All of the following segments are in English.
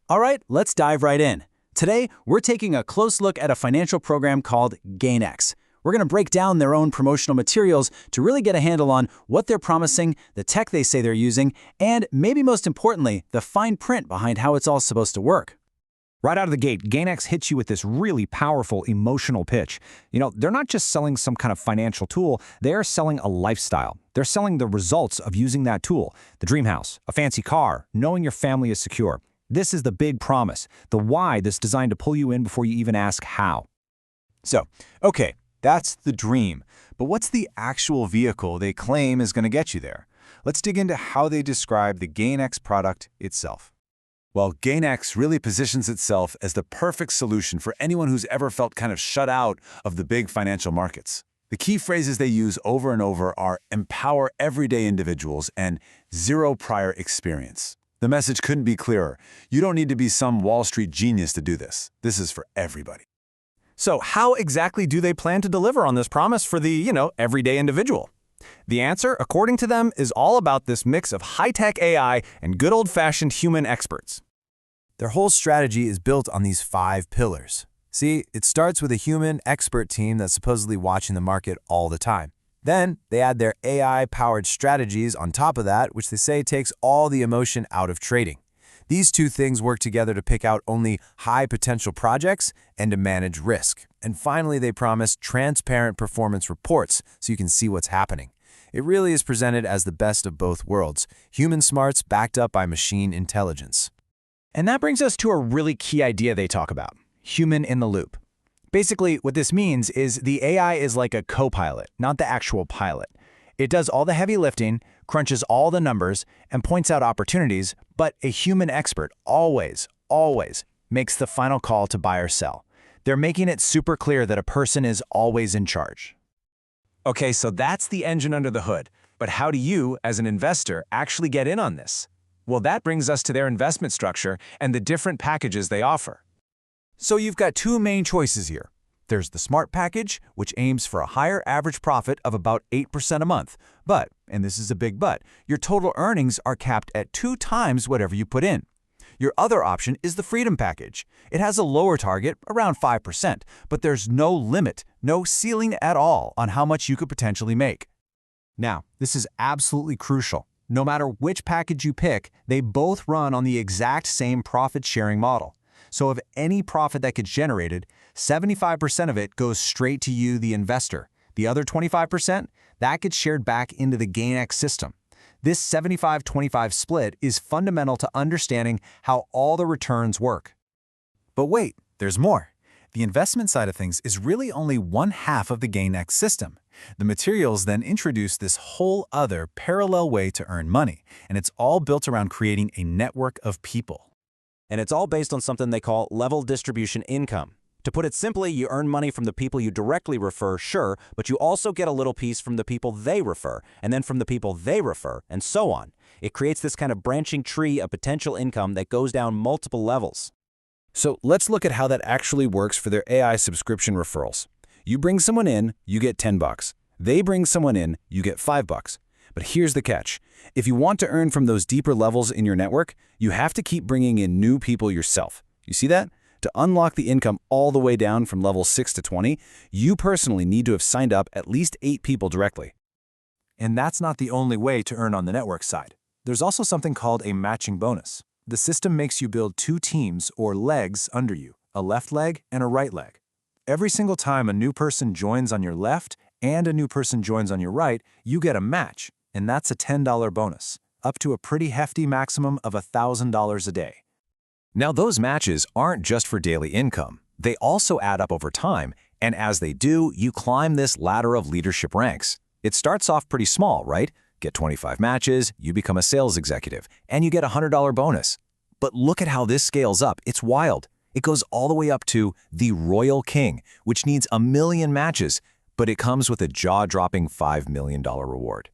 All right, let's dive right in. Today, we're taking a close look at a financial program called GainX. We're going to break down their own promotional materials to really get a handle on what they're promising, the tech they say they're using, and maybe most importantly, the fine print behind how it's all supposed to work. Right out of the gate, GainX hits you with this really powerful emotional pitch. They're not just selling some kind of financial tool, they're selling a lifestyle. They're selling the results of using that tool. The dream house, a fancy car, knowing your family is secure. This is the big promise, the why that's designed to pull you in before you even ask how. Okay, that's the dream. But what's the actual vehicle they claim is going to get you there? Let's dig into how they describe the GainX product itself. Well, GainX really positions itself as the perfect solution for anyone who's ever felt kind of shut out of the big financial markets. The key phrases they use over and over are empower everyday individuals and zero prior experience. The message couldn't be clearer. You don't need to be some Wall Street genius to do this. This is for everybody. So how exactly do they plan to deliver on this promise for the, everyday individual? The answer, according to them, is all about this mix of high-tech AI and good old-fashioned human experts. Their whole strategy is built on these 5 pillars. See, it starts with a human expert team that's supposedly watching the market all the time. Then, they add their AI-powered strategies on top of that, which they say takes all the emotion out of trading. These 2 things work together to pick out only high-potential projects and to manage risk. And finally, they promise transparent performance reports so you can see what's happening. It really is presented as the best of both worlds, human smarts backed up by machine intelligence. And that brings us to a really key idea they talk about, human in the loop. Basically, what this means is the AI is like a co-pilot, not the actual pilot. It does all the heavy lifting, crunches all the numbers, and points out opportunities, but a human expert always makes the final call to buy or sell. They're making it super clear that a person is always in charge. Okay, so that's the engine under the hood. But how do you, as an investor, actually get in on this? Well, that brings us to their investment structure and the different packages they offer. So you've got 2 main choices here. There's the Smart package, which aims for a higher average profit of about 8% a month. But, and this is a big but, your total earnings are capped at 2 times whatever you put in. Your other option is the Freedom package. It has a lower target, around 5%, but there's no limit, no ceiling at all on how much you could potentially make. Now, this is absolutely crucial. No matter which package you pick, they both run on the exact same profit-sharing model. So of any profit that gets generated, 75% of it goes straight to you, the investor. The other 25%, that gets shared back into the GainX system. This 75-25 split is fundamental to understanding how all the returns work. But wait, there's more. The investment side of things is really only 1/2 of the GainX system. The materials then introduce this whole other parallel way to earn money, and it's all built around creating a network of people. And it's all based on something they call level distribution income. To put it simply, you earn money from the people you directly refer, sure, but you also get a little piece from the people they refer, and then from the people they refer, and so on. It creates this kind of branching tree of potential income that goes down multiple levels. So let's look at how that actually works for their AI subscription referrals. You bring someone in, you get $10. They bring someone in, you get $5. But here's the catch. If you want to earn from those deeper levels in your network, you have to keep bringing in new people yourself. You see that? To unlock the income all the way down from level 6 to 20, you personally need to have signed up at least 8 people directly. And that's not the only way to earn on the network side. There's also something called a matching bonus. The system makes you build 2 teams or legs under you, a left leg and a right leg. Every single time a new person joins on your left and a new person joins on your right, you get a match, and that's a $10 bonus, up to a pretty hefty maximum of $1,000 a day. Now, those matches aren't just for daily income. They also add up over time, and as they do, you climb this ladder of leadership ranks. It starts off pretty small, right? Get 25 matches, you become a sales executive, and you get a $100 bonus. But look at how this scales up. It's wild. It goes all the way up to the Royal King, which needs 1 million matches, but it comes with a jaw-dropping $5 million reward.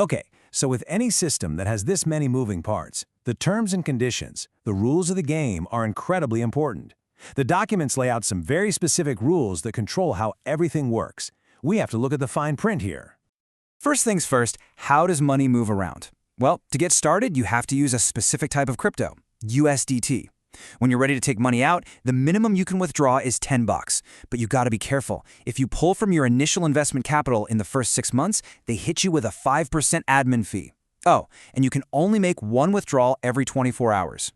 Okay, so with any system that has this many moving parts, the terms and conditions, the rules of the game are incredibly important. The documents lay out some very specific rules that control how everything works. We have to look at the fine print here. First things first, how does money move around? Well, to get started, you have to use a specific type of crypto, USDT. When you're ready to take money out, the minimum you can withdraw is $10. But you gotta be careful. If you pull from your initial investment capital in the first 6 months, they hit you with a 5% admin fee. Oh, and you can only make one withdrawal every 24 hours.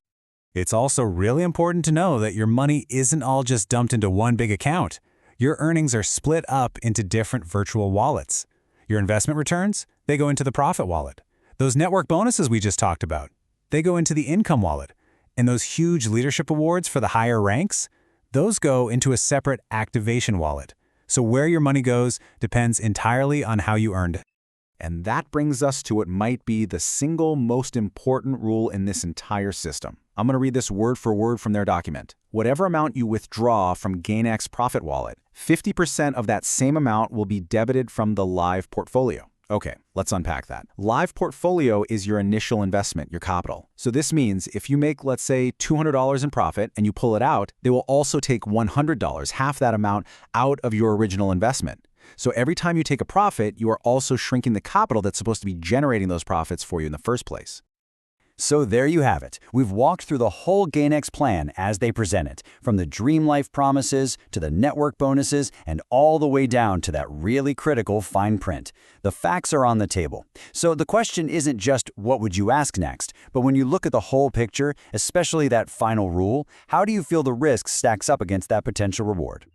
It's also really important to know that your money isn't all just dumped into one big account. Your earnings are split up into different virtual wallets. Your investment returns, they go into the profit wallet. Those network bonuses we just talked about, they go into the income wallet. And those huge leadership awards for the higher ranks, those go into a separate activation wallet. So where your money goes depends entirely on how you earned it. And that brings us to what might be the single most important rule in this entire system. I'm going to read this word for word from their document. Whatever amount you withdraw from GainX Profit Wallet, 50% of that same amount will be debited from the live portfolio. Okay, let's unpack that. Live portfolio is your initial investment, your capital. So this means if you make, let's say, $200 in profit and you pull it out, they will also take $100, half that amount, out of your original investment. So every time you take a profit, you are also shrinking the capital that's supposed to be generating those profits for you in the first place. So there you have it. We've walked through the whole GainX plan as they present it, from the dream life promises to the network bonuses and all the way down to that really critical fine print. The facts are on the table. So the question isn't just what would you ask next, but when you look at the whole picture, especially that final rule, how do you feel the risk stacks up against that potential reward?